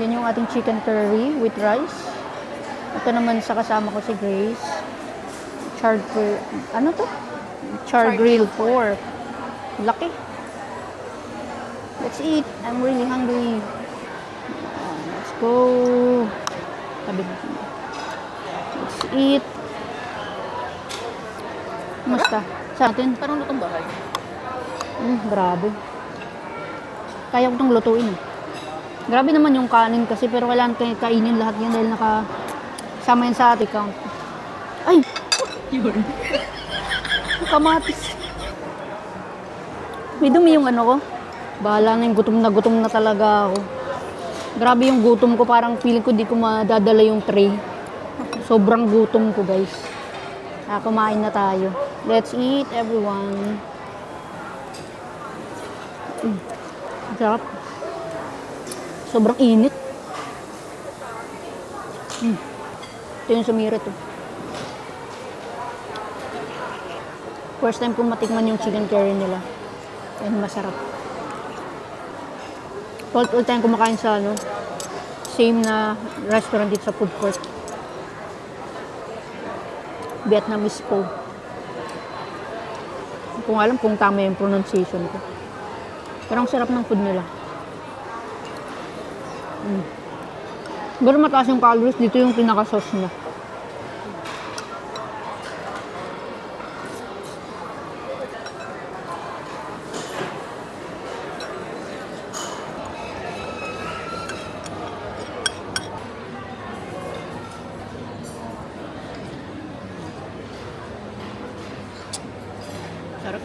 Yan yung ating chicken curry with rice. Ito naman sa kasama ko si Grace. Ano to? Char grilled pork. Laki. Let's eat. I'm really hungry. Let's go. Let's eat. Kumusta? Sa atin? Parang lutong bahay. Grabe. Kaya ko itong lutuin. Grabe naman yung kanin kasi pero kailangan kainin lahat yan dahil nakasama yan sa ating count. Ay! Yun. Kamatis. May dumi yung ano ko. Bahala na yung gutom na talaga ako. Grabe yung gutom ko. Parang feeling ko di ko madadala yung tray. Sobrang gutom ko guys. Kumain na tayo. Let's eat everyone. Sarap. Sobrang init. Ito yung sumira to. First time kong matikman yung chicken curry nila. And masarap. All time kumakain sa same na restaurant dito sa food court. Vietnamese po. Hindi ko alam kung tama yung pronunciation ko. Pero ang sarap ng food nila. Pero mataas yung calories. Dito yung pinaka-sauce niya. Sarap.